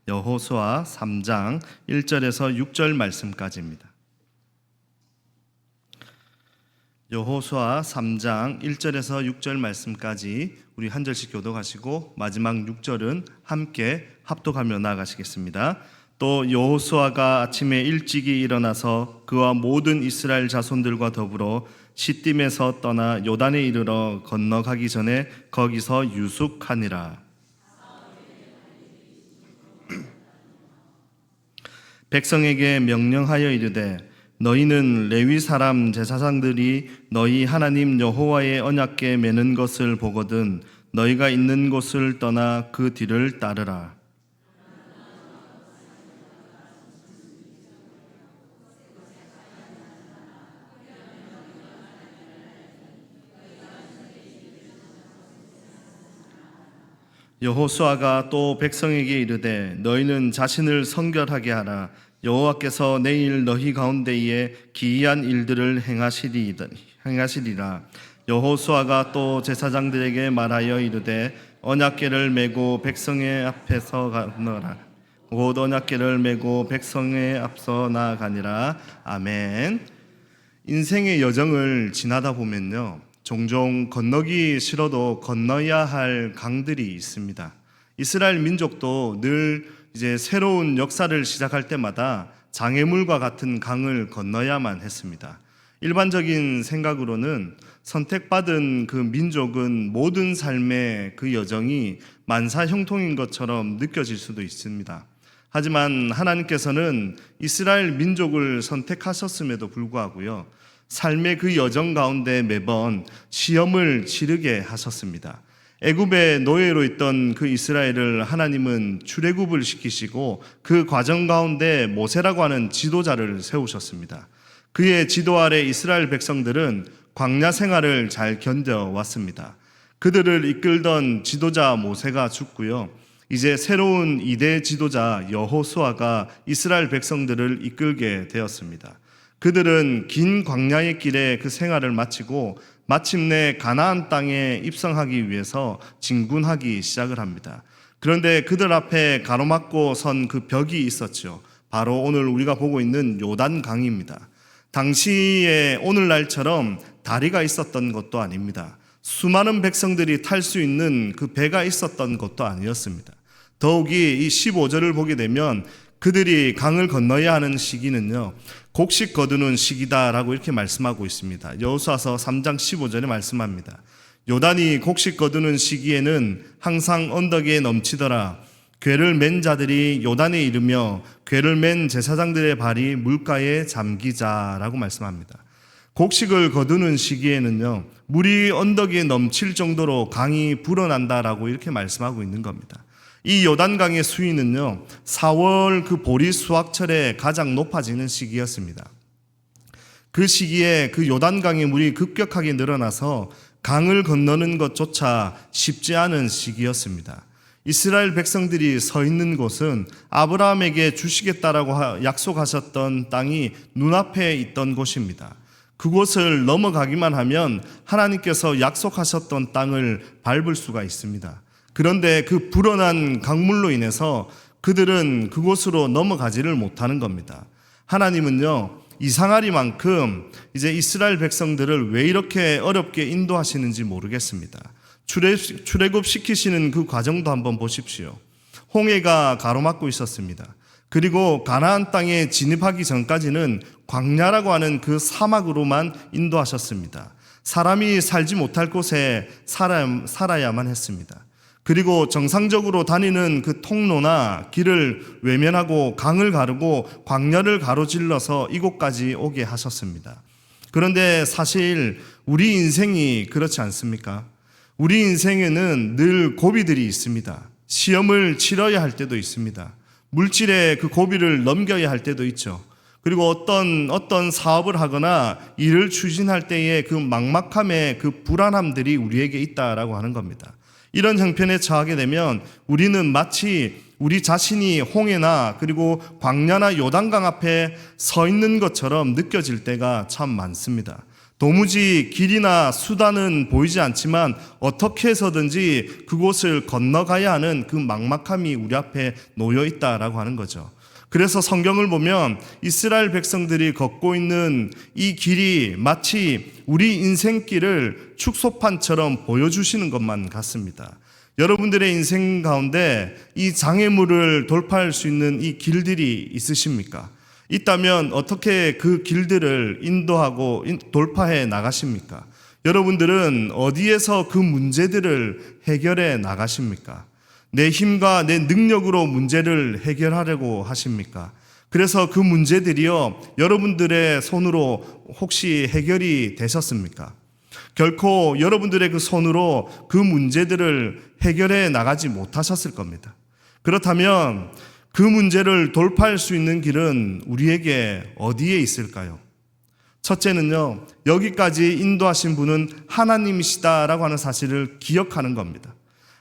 여호수아 3장 1절에서 6절 말씀까지입니다. 여호수아 3장 1절에서 6절 말씀까지 우리 한 절씩 교독하시고 마지막 6절은 함께 합독하며 나아가시겠습니다. 또 여호수아가 아침에 일찍이 일어나서 그와 모든 이스라엘 자손들과 더불어 시딤에서 떠나 요단에 이르러 건너가기 전에 거기서 유숙하니라. 백성에게 명령하여 이르되 너희는 레위 사람 제사장들이 너희 하나님 여호와의 언약궤 매는 것을 보거든 너희가 있는 곳을 떠나 그 뒤를 따르라. 여호수아가 또 백성에게 이르되 너희는 자신을 성결하게 하라. 여호와께서 내일 너희 가운데에 기이한 일들을 행하시리라. 여호수아가 또 제사장들에게 말하여 이르되 언약궤를 메고 백성의 앞에서 가너라. 곧 언약궤를 메고 백성의 앞서 나아가니라. 아멘. 인생의 여정을 지나다 보면요, 종종 건너기 싫어도 건너야 할 강들이 있습니다. 이스라엘 민족도 늘 이제 새로운 역사를 시작할 때마다 장애물과 같은 강을 건너야만 했습니다. 일반적인 생각으로는 선택받은 그 민족은 모든 삶의 그 여정이 만사형통인 것처럼 느껴질 수도 있습니다. 하지만 하나님께서는 이스라엘 민족을 선택하셨음에도 불구하고요, 삶의 그 여정 가운데 매번 시험을 치르게 하셨습니다. 애굽의 노예로 있던 그 이스라엘을 하나님은 출애굽을 시키시고 그 과정 가운데 모세라고 하는 지도자를 세우셨습니다. 그의 지도 아래 이스라엘 백성들은 광야 생활을 잘 견뎌왔습니다. 그들을 이끌던 지도자 모세가 죽고요, 이제 새로운 2대 지도자 여호수아가 이스라엘 백성들을 이끌게 되었습니다. 그들은 긴 광야의 길에 그 생활을 마치고 마침내 가나안 땅에 입성하기 위해서 진군하기 시작을 합니다. 그런데 그들 앞에 가로막고 선 그 벽이 있었죠. 바로 오늘 우리가 보고 있는 요단강입니다. 당시에 오늘날처럼 다리가 있었던 것도 아닙니다. 수많은 백성들이 탈 수 있는 그 배가 있었던 것도 아니었습니다. 더욱이 이 15절을 보게 되면 그들이 강을 건너야 하는 시기는요, 곡식 거두는 시기다라고 이렇게 말씀하고 있습니다. 여호수아서 3장 15절에 말씀합니다. 요단이 곡식 거두는 시기에는 항상 언덕에 넘치더라. 궤를 맨 자들이 요단에 이르며 궤를 맨 제사장들의 발이 물가에 잠기자라고 말씀합니다. 곡식을 거두는 시기에는요, 물이 언덕에 넘칠 정도로 강이 불어난다라고 이렇게 말씀하고 있는 겁니다. 이 요단강의 수위는요, 4월 그 보리 수확철에 가장 높아지는 시기였습니다. 그 시기에 그 요단강의 물이 급격하게 늘어나서 강을 건너는 것조차 쉽지 않은 시기였습니다. 이스라엘 백성들이 서 있는 곳은 아브라함에게 주시겠다라고 약속하셨던 땅이 눈앞에 있던 곳입니다. 그곳을 넘어가기만 하면 하나님께서 약속하셨던 땅을 밟을 수가 있습니다. 그런데 그 불어난 강물로 인해서 그들은 그곳으로 넘어가지를 못하는 겁니다. 하나님은요, 이상하리만큼 이제 이스라엘 백성들을 왜 이렇게 어렵게 인도하시는지 모르겠습니다. 출애굽 시키시는 그 과정도 한번 보십시오. 홍해가 가로막고 있었습니다. 그리고 가나안 땅에 진입하기 전까지는 광야라고 하는 그 사막으로만 인도하셨습니다. 사람이 살지 못할 곳에 살아야만 했습니다. 그리고 정상적으로 다니는 그 통로나 길을 외면하고 강을 가르고 광야를 가로질러서 이곳까지 오게 하셨습니다. 그런데 사실 우리 인생이 그렇지 않습니까? 우리 인생에는 늘 고비들이 있습니다. 시험을 치러야 할 때도 있습니다. 물질의 그 고비를 넘겨야 할 때도 있죠. 그리고 어떤 사업을 하거나 일을 추진할 때의 그 막막함의 그 불안함들이 우리에게 있다라고 하는 겁니다. 이런 형편에 처하게 되면 우리는 마치 우리 자신이 홍해나 그리고 광야나 요단강 앞에 서 있는 것처럼 느껴질 때가 참 많습니다. 도무지 길이나 수단은 보이지 않지만 어떻게 해서든지 그곳을 건너가야 하는 그 막막함이 우리 앞에 놓여 있다라고 하는 거죠. 그래서 성경을 보면 이스라엘 백성들이 걷고 있는 이 길이 마치 우리 인생길을 축소판처럼 보여주시는 것만 같습니다. 여러분들의 인생 가운데 이 장애물을 돌파할 수 있는 이 길들이 있으십니까? 있다면 어떻게 그 길들을 인도하고 돌파해 나가십니까? 여러분들은 어디에서 그 문제들을 해결해 나가십니까? 내 힘과 내 능력으로 문제를 해결하려고 하십니까? 그래서 그 문제들이요, 여러분들의 손으로 혹시 해결이 되셨습니까? 결코 여러분들의 그 손으로 그 문제들을 해결해 나가지 못하셨을 겁니다. 그렇다면 그 문제를 돌파할 수 있는 길은 우리에게 어디에 있을까요? 첫째는요, 여기까지 인도하신 분은 하나님이시다라고 하는 사실을 기억하는 겁니다.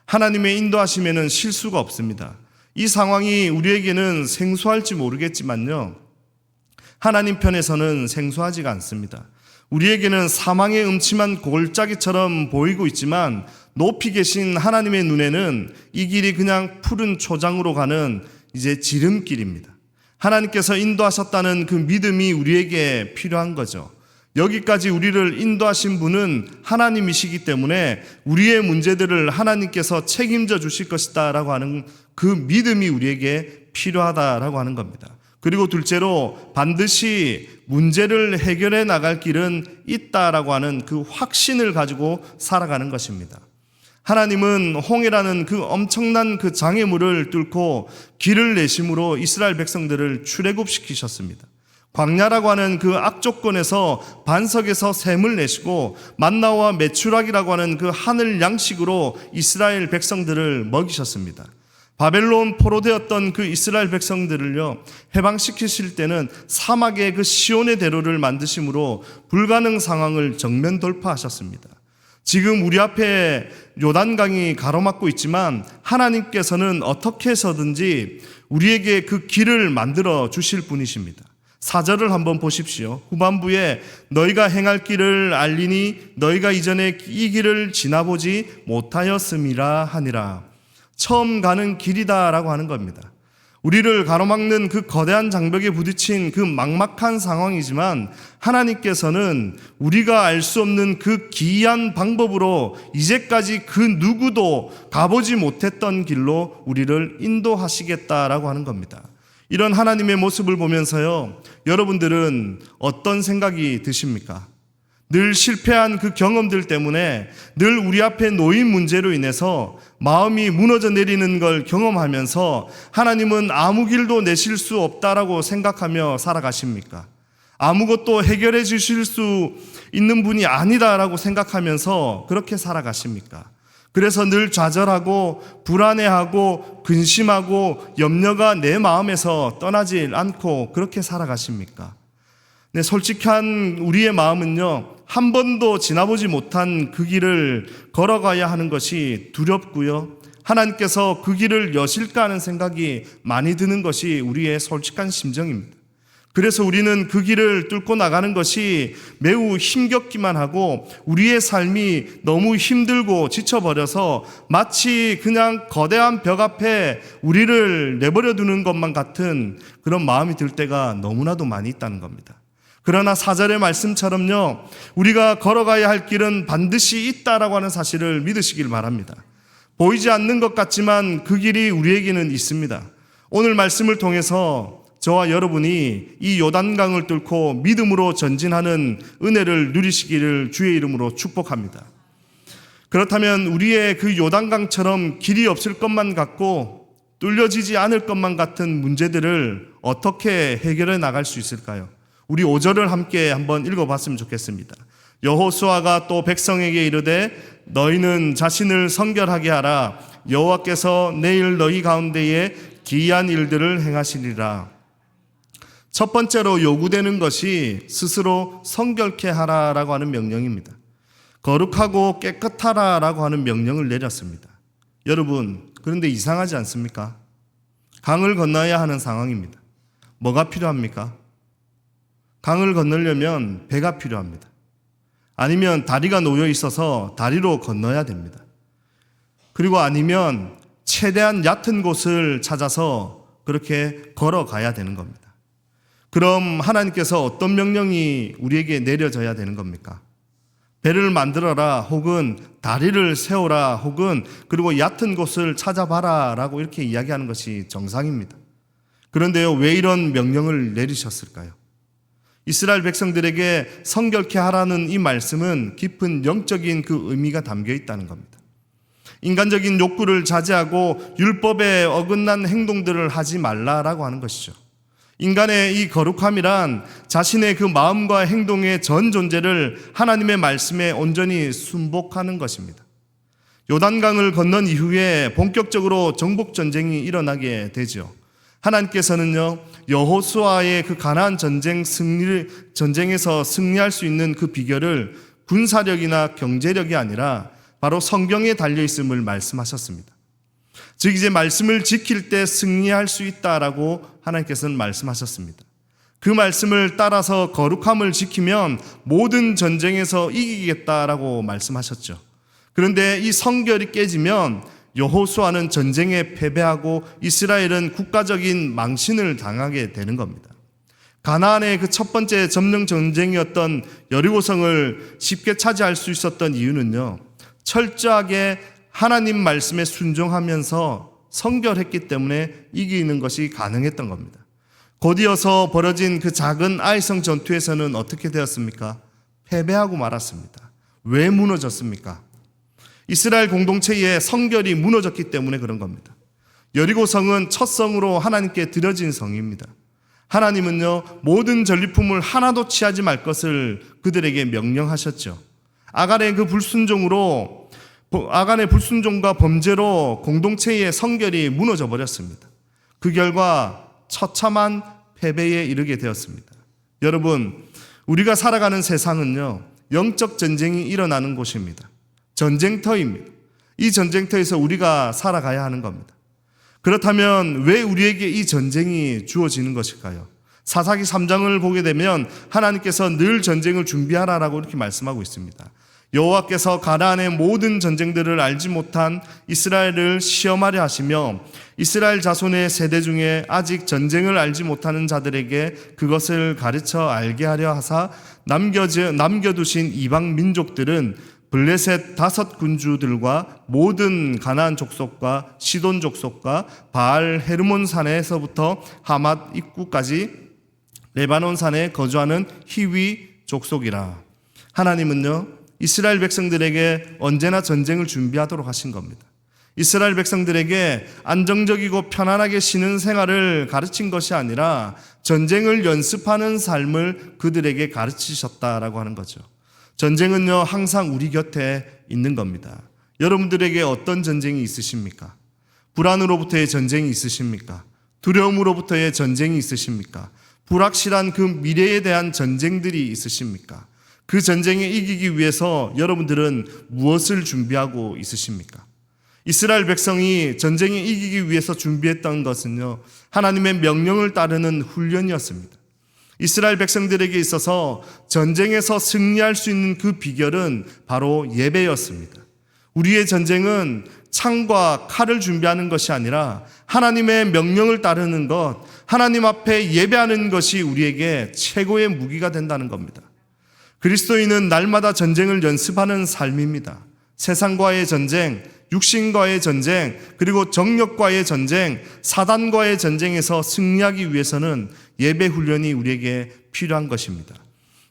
하나님의 인도하심에는 실수가 없습니다. 이 상황이 우리에게는 생소할지 모르겠지만요, 하나님 편에서는 생소하지가 않습니다. 우리에게는 사망의 음침한 골짜기처럼 보이고 있지만 높이 계신 하나님의 눈에는 이 길이 그냥 푸른 초장으로 가는 이제 지름길입니다. 하나님께서 인도하셨다는 그 믿음이 우리에게 필요한 거죠. 여기까지 우리를 인도하신 분은 하나님이시기 때문에 우리의 문제들을 하나님께서 책임져 주실 것이다 라고 하는 그 믿음이 우리에게 필요하다라고 하는 겁니다. 그리고 둘째로 반드시 문제를 해결해 나갈 길은 있다라고 하는 그 확신을 가지고 살아가는 것입니다. 하나님은 홍해라는 그 엄청난 그 장애물을 뚫고 길을 내심으로 이스라엘 백성들을 출애굽시키셨습니다. 광야라고 하는 그 악조건에서 반석에서 샘을 내시고 만나와 메추락이라고 하는 그 하늘 양식으로 이스라엘 백성들을 먹이셨습니다. 바벨론 포로되었던 그 이스라엘 백성들을요, 해방시키실 때는 사막의 그 시온의 대로를 만드심으로 불가능 상황을 정면 돌파하셨습니다. 지금 우리 앞에 요단강이 가로막고 있지만 하나님께서는 어떻게 해서든지 우리에게 그 길을 만들어 주실 분이십니다. 4절을 한번 보십시오. 후반부에 너희가 행할 길을 알리니 너희가 이전에 이 길을 지나보지 못하였음이라 하니라. 처음 가는 길이다라고 하는 겁니다. 우리를 가로막는 그 거대한 장벽에 부딪힌 그 막막한 상황이지만 하나님께서는 우리가 알 수 없는 그 기이한 방법으로 이제까지 그 누구도 가보지 못했던 길로 우리를 인도하시겠다라고 하는 겁니다. 이런 하나님의 모습을 보면서요, 여러분들은 어떤 생각이 드십니까? 늘 실패한 그 경험들 때문에 늘 우리 앞에 놓인 문제로 인해서 마음이 무너져 내리는 걸 경험하면서 하나님은 아무 길도 내실 수 없다라고 생각하며 살아가십니까? 아무것도 해결해 주실 수 있는 분이 아니다라고 생각하면서 그렇게 살아가십니까? 그래서 늘 좌절하고 불안해하고 근심하고 염려가 내 마음에서 떠나질 않고 그렇게 살아가십니까? 네, 솔직한 우리의 마음은요, 한 번도 지나보지 못한 그 길을 걸어가야 하는 것이 두렵고요, 하나님께서 그 길을 여실까 하는 생각이 많이 드는 것이 우리의 솔직한 심정입니다. 그래서 우리는 그 길을 뚫고 나가는 것이 매우 힘겹기만 하고 우리의 삶이 너무 힘들고 지쳐버려서 마치 그냥 거대한 벽 앞에 우리를 내버려 두는 것만 같은 그런 마음이 들 때가 너무나도 많이 있다는 겁니다. 그러나 4절의 말씀처럼요, 우리가 걸어가야 할 길은 반드시 있다라고 하는 사실을 믿으시길 바랍니다. 보이지 않는 것 같지만 그 길이 우리에게는 있습니다. 오늘 말씀을 통해서 저와 여러분이 이 요단강을 뚫고 믿음으로 전진하는 은혜를 누리시기를 주의 이름으로 축복합니다. 그렇다면 우리의 그 요단강처럼 길이 없을 것만 같고 뚫려지지 않을 것만 같은 문제들을 어떻게 해결해 나갈 수 있을까요? 우리 5절을 함께 한번 읽어봤으면 좋겠습니다. 여호수아가 또 백성에게 이르되 너희는 자신을 성결하게 하라. 여호와께서 내일 너희 가운데에 기이한 일들을 행하시리라. 첫 번째로 요구되는 것이 스스로 성결케 하라라고 하는 명령입니다. 거룩하고 깨끗하라라고 하는 명령을 내렸습니다. 여러분, 그런데 이상하지 않습니까? 강을 건너야 하는 상황입니다. 뭐가 필요합니까? 강을 건너려면 배가 필요합니다. 아니면 다리가 놓여 있어서 다리로 건너야 됩니다. 그리고 아니면 최대한 얕은 곳을 찾아서 그렇게 걸어가야 되는 겁니다. 그럼 하나님께서 어떤 명령이 우리에게 내려져야 되는 겁니까? 배를 만들어라, 혹은 다리를 세워라, 혹은 그리고 얕은 곳을 찾아봐라 라고 이렇게 이야기하는 것이 정상입니다. 그런데요, 왜 이런 명령을 내리셨을까요? 이스라엘 백성들에게 성결케 하라는 이 말씀은 깊은 영적인 그 의미가 담겨 있다는 겁니다. 인간적인 욕구를 자제하고 율법에 어긋난 행동들을 하지 말라라고 하는 것이죠. 인간의 이 거룩함이란 자신의 그 마음과 행동의 전 존재를 하나님의 말씀에 온전히 순복하는 것입니다. 요단강을 건넌 이후에 본격적으로 정복 전쟁이 일어나게 되죠. 하나님께서는요, 여호수아의 그 가나안 전쟁에서 승리할 수 있는 그 비결을 군사력이나 경제력이 아니라 바로 성경에 달려 있음을 말씀하셨습니다. 즉 이제 말씀을 지킬 때 승리할 수 있다라고 하나님께서는 말씀하셨습니다. 그 말씀을 따라서 거룩함을 지키면 모든 전쟁에서 이기겠다라고 말씀하셨죠. 그런데 이 성결이 깨지면 여호수아는 전쟁에 패배하고 이스라엘은 국가적인 망신을 당하게 되는 겁니다. 가나안의 그 첫 번째 점령 전쟁이었던 여리고성을 쉽게 차지할 수 있었던 이유는요, 철저하게 하나님 말씀에 순종하면서 성결했기 때문에 이기는 것이 가능했던 겁니다. 곧이어서 벌어진 그 작은 아이성 전투에서는 어떻게 되었습니까? 패배하고 말았습니다. 왜 무너졌습니까? 이스라엘 공동체의 성결이 무너졌기 때문에 그런 겁니다. 여리고성은 첫 성으로 하나님께 드려진 성입니다. 하나님은요, 모든 전리품을 하나도 취하지 말 것을 그들에게 명령하셨죠. 아간의 불순종과 범죄로 공동체의 성결이 무너져 버렸습니다. 그 결과 처참한 패배에 이르게 되었습니다. 여러분, 우리가 살아가는 세상은요, 영적 전쟁이 일어나는 곳입니다. 전쟁터입니다. 이 전쟁터에서 우리가 살아가야 하는 겁니다. 그렇다면 왜 우리에게 이 전쟁이 주어지는 것일까요? 사사기 3장을 보게 되면 하나님께서 늘 전쟁을 준비하라라고 이렇게 말씀하고 있습니다. 여호와께서 가나안의 모든 전쟁들을 알지 못한 이스라엘을 시험하려 하시며 이스라엘 자손의 세대 중에 아직 전쟁을 알지 못하는 자들에게 그것을 가르쳐 알게 하려 하사 남겨두신 이방 민족들은 블레셋 5 군주들과 모든 가나안 족속과 시돈 족속과 바알 헤르몬 산에서부터 하맛 입구까지 레바논 산에 거주하는 히위 족속이라. 하나님은요, 이스라엘 백성들에게 언제나 전쟁을 준비하도록 하신 겁니다. 이스라엘 백성들에게 안정적이고 편안하게 쉬는 생활을 가르친 것이 아니라 전쟁을 연습하는 삶을 그들에게 가르치셨다라고 하는 거죠. 전쟁은요, 항상 우리 곁에 있는 겁니다. 여러분들에게 어떤 전쟁이 있으십니까? 불안으로부터의 전쟁이 있으십니까? 두려움으로부터의 전쟁이 있으십니까? 불확실한 그 미래에 대한 전쟁들이 있으십니까? 그 전쟁에 이기기 위해서 여러분들은 무엇을 준비하고 있으십니까? 이스라엘 백성이 전쟁에 이기기 위해서 준비했던 것은요, 하나님의 명령을 따르는 훈련이었습니다. 이스라엘 백성들에게 있어서 전쟁에서 승리할 수 있는 그 비결은 바로 예배였습니다. 우리의 전쟁은 창과 칼을 준비하는 것이 아니라 하나님의 명령을 따르는 것, 하나님 앞에 예배하는 것이 우리에게 최고의 무기가 된다는 겁니다. 그리스도인은 날마다 전쟁을 연습하는 삶입니다. 세상과의 전쟁, 육신과의 전쟁, 그리고 정력과의 전쟁, 사단과의 전쟁에서 승리하기 위해서는 예배 훈련이 우리에게 필요한 것입니다.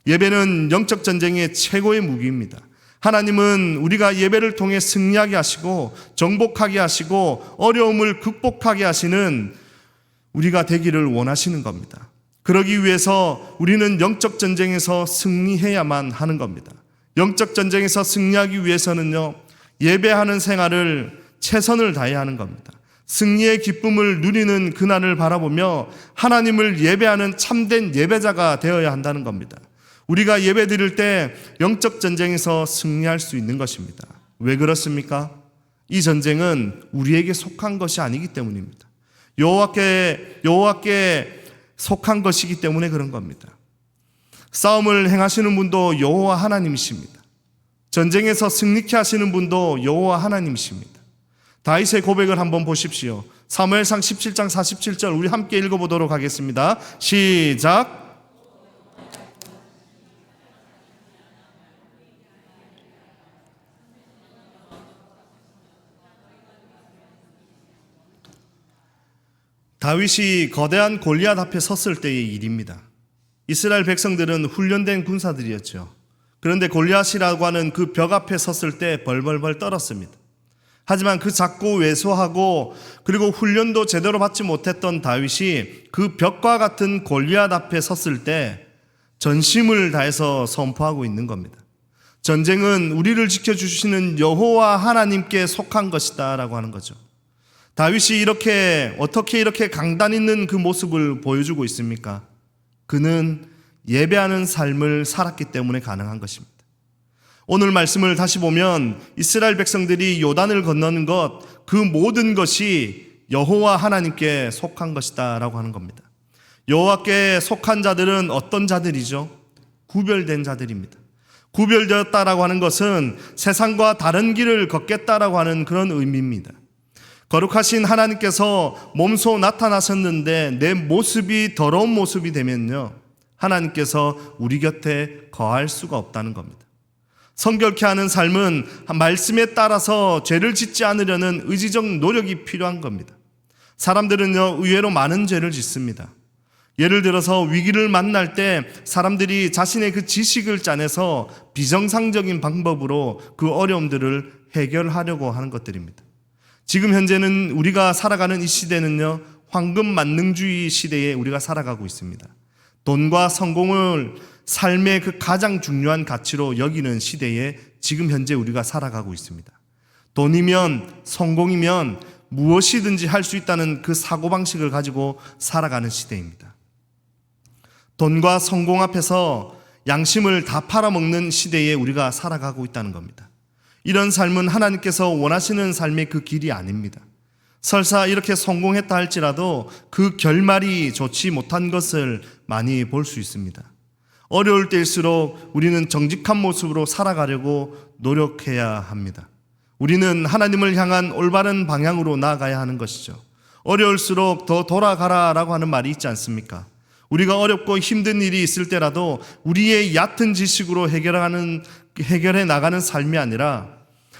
예배는 영적 전쟁의 최고의 무기입니다. 하나님은 우리가 예배를 통해 승리하게 하시고 정복하게 하시고 어려움을 극복하게 하시는 우리가 되기를 원하시는 겁니다. 그러기 위해서 우리는 영적 전쟁에서 승리해야만 하는 겁니다. 영적 전쟁에서 승리하기 위해서는요, 예배하는 생활을 최선을 다해야 하는 겁니다. 승리의 기쁨을 누리는 그날을 바라보며 하나님을 예배하는 참된 예배자가 되어야 한다는 겁니다. 우리가 예배 드릴 때 영적 전쟁에서 승리할 수 있는 것입니다. 왜 그렇습니까? 이 전쟁은 우리에게 속한 것이 아니기 때문입니다. 여호와께 속한 것이기 때문에 그런 겁니다. 싸움을 행하시는 분도 여호와 하나님이십니다. 전쟁에서 승리케 하시는 분도 여호와 하나님이십니다. 다윗의 고백을 한번 보십시오. 사무엘상 17장 47절 우리 함께 읽어보도록 하겠습니다. 시작. 다윗이 거대한 골리앗 앞에 섰을 때의 일입니다. 이스라엘 백성들은 훈련된 군사들이었죠. 그런데 골리앗이라고 하는 그 벽 앞에 섰을 때 벌벌벌 떨었습니다. 하지만 그 작고 왜소하고 그리고 훈련도 제대로 받지 못했던 다윗이 그 벽과 같은 골리앗 앞에 섰을 때 전심을 다해서 선포하고 있는 겁니다. 전쟁은 우리를 지켜주시는 여호와 하나님께 속한 것이다 라고 하는 거죠. 다윗이 어떻게 이렇게 강단 있는 그 모습을 보여주고 있습니까? 그는 예배하는 삶을 살았기 때문에 가능한 것입니다. 오늘 말씀을 다시 보면 이스라엘 백성들이 요단을 건너는 것, 그 모든 것이 여호와 하나님께 속한 것이다 라고 하는 겁니다. 여호와께 속한 자들은 어떤 자들이죠? 구별된 자들입니다. 구별되었다라고 하는 것은 세상과 다른 길을 걷겠다라고 하는 그런 의미입니다. 거룩하신 하나님께서 몸소 나타나셨는데 내 모습이 더러운 모습이 되면요, 하나님께서 우리 곁에 거할 수가 없다는 겁니다. 성결케 하는 삶은 말씀에 따라서 죄를 짓지 않으려는 의지적 노력이 필요한 겁니다. 사람들은요, 의외로 많은 죄를 짓습니다. 예를 들어서 위기를 만날 때 사람들이 자신의 그 지식을 짜내서 비정상적인 방법으로 그 어려움들을 해결하려고 하는 것들입니다. 지금 현재는 우리가 살아가는 이 시대는요, 황금 만능주의 시대에 우리가 살아가고 있습니다. 돈과 성공을 삶의 그 가장 중요한 가치로 여기는 시대에 지금 현재 우리가 살아가고 있습니다. 돈이면 성공이면 무엇이든지 할 수 있다는 그 사고방식을 가지고 살아가는 시대입니다. 돈과 성공 앞에서 양심을 다 팔아먹는 시대에 우리가 살아가고 있다는 겁니다. 이런 삶은 하나님께서 원하시는 삶의 그 길이 아닙니다. 설사 이렇게 성공했다 할지라도 그 결말이 좋지 못한 것을 많이 볼 수 있습니다. 어려울 때일수록 우리는 정직한 모습으로 살아가려고 노력해야 합니다. 우리는 하나님을 향한 올바른 방향으로 나아가야 하는 것이죠. 어려울수록 더 돌아가라라고 하는 말이 있지 않습니까? 우리가 어렵고 힘든 일이 있을 때라도 우리의 얕은 지식으로 해결해 나가는 삶이 아니라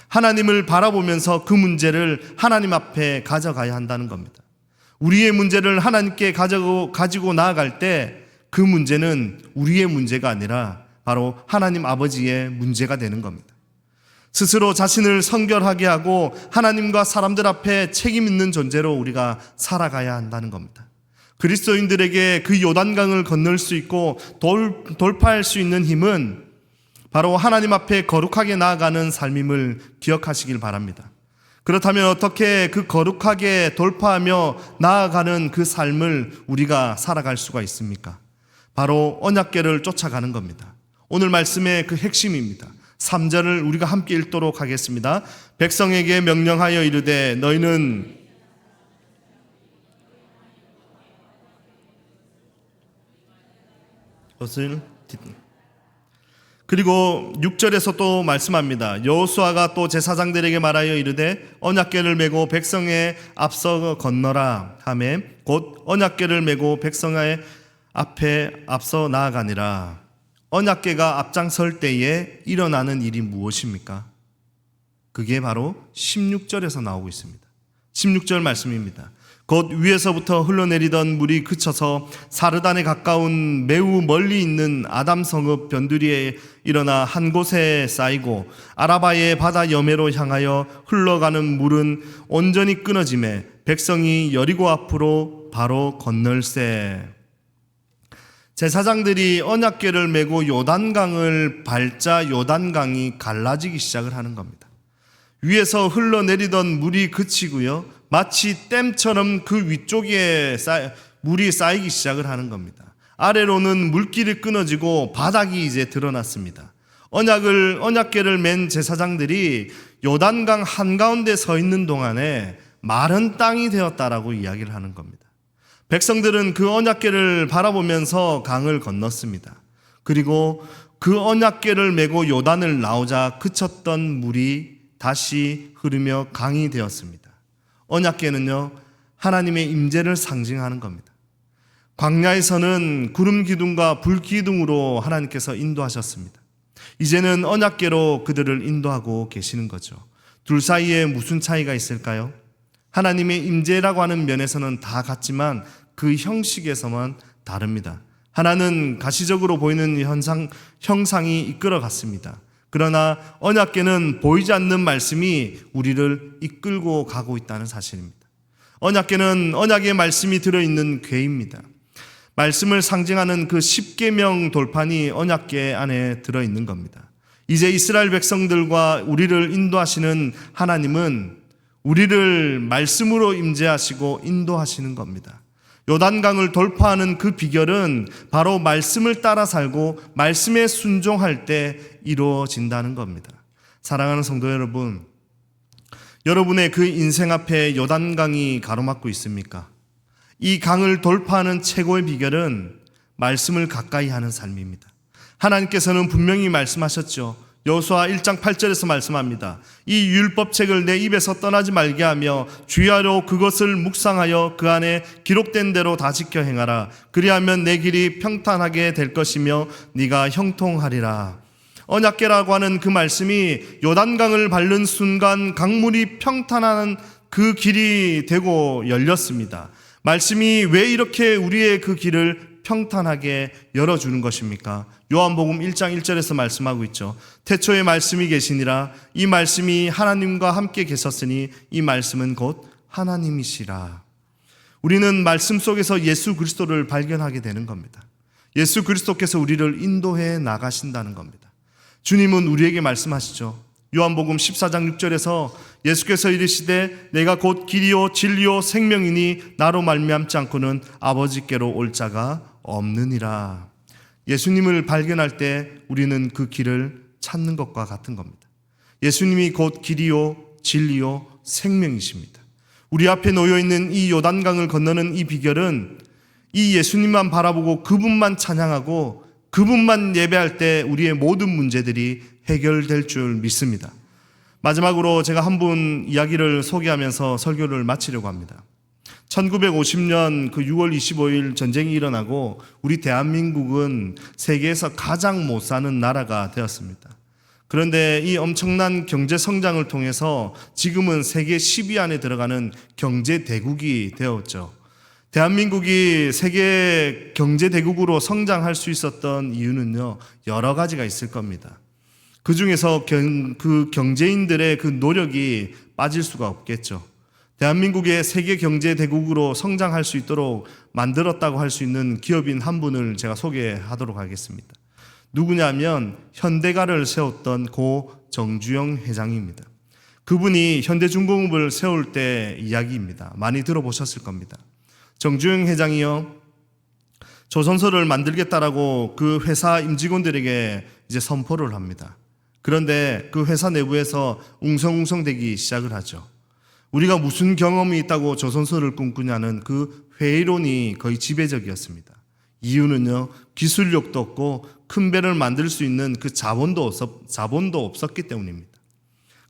하나님을 바라보면서 그 문제를 하나님 앞에 가져가야 한다는 겁니다. 우리의 문제를 하나님께 가지고 나아갈 때 그 문제는 우리의 문제가 아니라 바로 하나님 아버지의 문제가 되는 겁니다. 스스로 자신을 성결하게 하고 하나님과 사람들 앞에 책임 있는 존재로 우리가 살아가야 한다는 겁니다. 그리스도인들에게 그 요단강을 건널 수 있고 돌파할 수 있는 힘은 바로 하나님 앞에 거룩하게 나아가는 삶임을 기억하시길 바랍니다. 그렇다면 어떻게 그 거룩하게 돌파하며 나아가는 그 삶을 우리가 살아갈 수가 있습니까? 바로 언약궤를 쫓아가는 겁니다. 오늘 말씀의 그 핵심입니다. 3절을 우리가 함께 읽도록 하겠습니다. 백성에게 명령하여 이르되 너희는 그리고 6절에서 또 말씀합니다. 여호수아가 또 제사장들에게 말하여 이르되 언약궤를 메고 백성의 앞서 건너라 하매 곧 언약궤를 메고 백성의 앞에 앞서 나아가니라. 언약궤가 앞장설 때에 일어나는 일이 무엇입니까? 그게 바로 16절에서 나오고 있습니다. 16절 말씀입니다. 곧 위에서부터 흘러내리던 물이 그쳐서 사르단에 가까운 매우 멀리 있는 아담 성읍 변두리에 일어나 한 곳에 쌓이고 아라바의 바다 여매로 향하여 흘러가는 물은 온전히 끊어지매 백성이 여리고 앞으로 바로 건널세. 제사장들이 언약궤를 메고 요단강을 밟자 요단강이 갈라지기 시작을 하는 겁니다. 위에서 흘러내리던 물이 그치고요, 마치 댐처럼 그 위쪽에 물이 쌓이기 시작을 하는 겁니다. 아래로는 물길이 끊어지고 바닥이 이제 드러났습니다. 언약궤를 맨 제사장들이 요단강 한가운데 서 있는 동안에 마른 땅이 되었다라고 이야기를 하는 겁니다. 백성들은 그 언약궤를 바라보면서 강을 건넜습니다. 그리고 그 언약궤를 메고 요단을 나오자 그쳤던 물이 다시 흐르며 강이 되었습니다. 언약궤는요, 하나님의 임재를 상징하는 겁니다. 광야에서는 구름 기둥과 불 기둥으로 하나님께서 인도하셨습니다. 이제는 언약궤로 그들을 인도하고 계시는 거죠. 둘 사이에 무슨 차이가 있을까요? 하나님의 임재라고 하는 면에서는 다 같지만 그 형식에서만 다릅니다. 하나는 가시적으로 보이는 형상이 이끌어 갔습니다. 그러나 언약궤는 보이지 않는 말씀이 우리를 이끌고 가고 있다는 사실입니다. 언약궤는 언약의 말씀이 들어있는 궤입니다. 말씀을 상징하는 그 10계명 돌판이 언약궤 안에 들어있는 겁니다. 이제 이스라엘 백성들과 우리를 인도하시는 하나님은 우리를 말씀으로 임재하시고 인도하시는 겁니다. 요단강을 돌파하는 그 비결은 바로 말씀을 따라 살고 말씀에 순종할 때 이루어진다는 겁니다. 사랑하는 성도 여러분, 여러분의 그 인생 앞에 요단강이 가로막고 있습니까? 이 강을 돌파하는 최고의 비결은 말씀을 가까이 하는 삶입니다. 하나님께서는 분명히 말씀하셨죠. 여호수아 1장 8절에서 말씀합니다. 이 율법책을 내 입에서 떠나지 말게 하며 주야로 그것을 묵상하여 그 안에 기록된 대로 다 지켜 행하라. 그리하면 내 길이 평탄하게 될 것이며 네가 형통하리라. 언약궤라고 하는 그 말씀이 요단강을 밟는 순간 강물이 평탄한 그 길이 되고 열렸습니다. 말씀이 왜 이렇게 우리의 그 길을 평탄하게 열어주는 것입니까? 요한복음 1장 1절에서 말씀하고 있죠. 태초에 말씀이 계시니라. 이 말씀이 하나님과 함께 계셨으니 이 말씀은 곧 하나님이시라. 우리는 말씀 속에서 예수 그리스도를 발견하게 되는 겁니다. 예수 그리스도께서 우리를 인도해 나가신다는 겁니다. 주님은 우리에게 말씀하시죠. 요한복음 14장 6절에서 예수께서 이르시되 내가 곧 길이요 진리요 생명이니 나로 말미암지 않고는 아버지께로 올 자가 없느니라. 예수님을 발견할 때 우리는 그 길을 찾는 것과 같은 겁니다. 예수님이 곧 길이요 진리요 생명이십니다. 우리 앞에 놓여있는 이 요단강을 건너는 이 비결은 이 예수님만 바라보고 그분만 찬양하고 그분만 예배할 때 우리의 모든 문제들이 해결될 줄 믿습니다. 마지막으로 제가 한 분 이야기를 소개하면서 설교를 마치려고 합니다. 1950년 그 6월 25일 전쟁이 일어나고 우리 대한민국은 세계에서 가장 못 사는 나라가 되었습니다. 그런데 이 엄청난 경제 성장을 통해서 지금은 세계 10위 안에 들어가는 경제 대국이 되었죠. 대한민국이 세계 경제 대국으로 성장할 수 있었던 이유는요, 여러 가지가 있을 겁니다. 그 중에서 그 경제인들의 그 노력이 빠질 수가 없겠죠. 대한민국의 세계 경제 대국으로 성장할 수 있도록 만들었다고 할 수 있는 기업인 한 분을 제가 소개하도록 하겠습니다. 누구냐면 현대가를 세웠던 고 정주영 회장입니다. 그분이 현대중공업을 세울 때 이야기입니다. 많이 들어보셨을 겁니다. 정주영 회장이요, 조선소를 만들겠다라고 그 회사 임직원들에게 이제 선포를 합니다. 그런데 그 회사 내부에서 웅성웅성대기 시작을 하죠. 우리가 무슨 경험이 있다고 조선소를 꿈꾸냐는 그 회의론이 거의 지배적이었습니다. 이유는요, 기술력도 없고 큰 배를 만들 수 있는 그 자본도 없었기 때문입니다.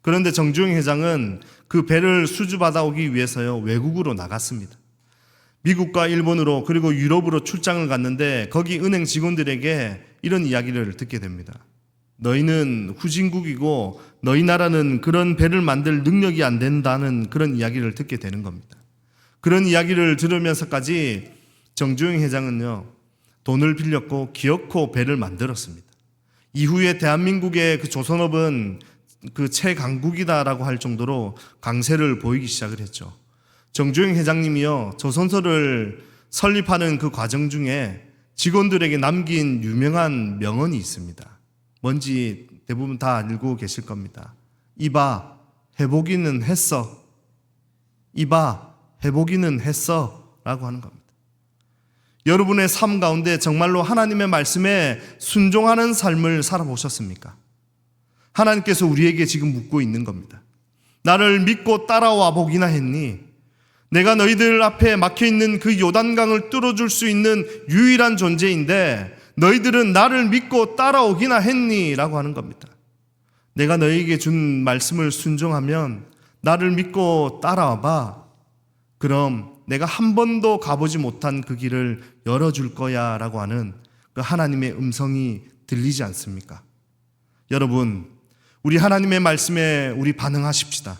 그런데 정주영 회장은 그 배를 수주받아 오기 위해서요, 외국으로 나갔습니다. 미국과 일본으로 그리고 유럽으로 출장을 갔는데 거기 은행 직원들에게 이런 이야기를 듣게 됩니다. 너희는 후진국이고 너희 나라는 그런 배를 만들 능력이 안 된다는 그런 이야기를 듣게 되는 겁니다. 그런 이야기를 들으면서까지 정주영 회장은요, 돈을 빌렸고 기어코 배를 만들었습니다. 이후에 대한민국의 그 조선업은 그 최강국이다라고 할 정도로 강세를 보이기 시작을 했죠. 정주영 회장님이요, 조선소를 설립하는 그 과정 중에 직원들에게 남긴 유명한 명언이 있습니다. 뭔지 대부분 다 알고 계실 겁니다. 이봐, 해보기는 했어. 이봐, 해보기는 했어. 라고 하는 겁니다. 여러분의 삶 가운데 정말로 하나님의 말씀에 순종하는 삶을 살아보셨습니까? 하나님께서 우리에게 지금 묻고 있는 겁니다. 나를 믿고 따라와 보기나 했니? 내가 너희들 앞에 막혀있는 그 요단강을 뚫어줄 수 있는 유일한 존재인데 너희들은 나를 믿고 따라오기나 했니? 라고 하는 겁니다. 내가 너희에게 준 말씀을 순종하면 나를 믿고 따라와봐. 그럼 내가 한 번도 가보지 못한 그 길을 열어줄 거야 라고 하는 그 하나님의 음성이 들리지 않습니까? 여러분, 우리 하나님의 말씀에 우리 반응하십시다.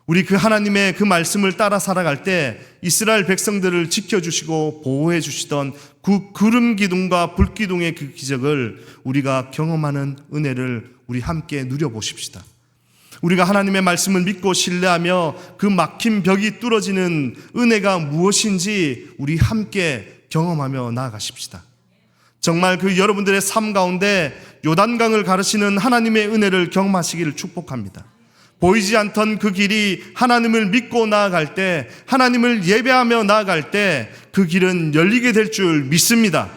우리 그 하나님의 그 말씀을 따라 살아갈 때 이스라엘 백성들을 지켜주시고 보호해 주시던 그 구름 기둥과 불 기둥의 그 기적을 우리가 경험하는 은혜를 우리 함께 누려보십시다. 우리가 하나님의 말씀을 믿고 신뢰하며 그 막힌 벽이 뚫어지는 은혜가 무엇인지 우리 함께 경험하며 나아가십시다. 정말 그 여러분들의 삶 가운데 요단강을 가르시는 하나님의 은혜를 경험하시기를 축복합니다. 보이지 않던 그 길이 하나님을 믿고 나아갈 때, 하나님을 예배하며 나아갈 때 그 길은 열리게 될 줄 믿습니다.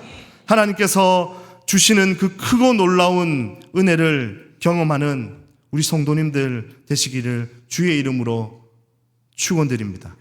하나님께서 주시는 그 크고 놀라운 은혜를 경험하는 우리 성도님들 되시기를 주의 이름으로 축원드립니다.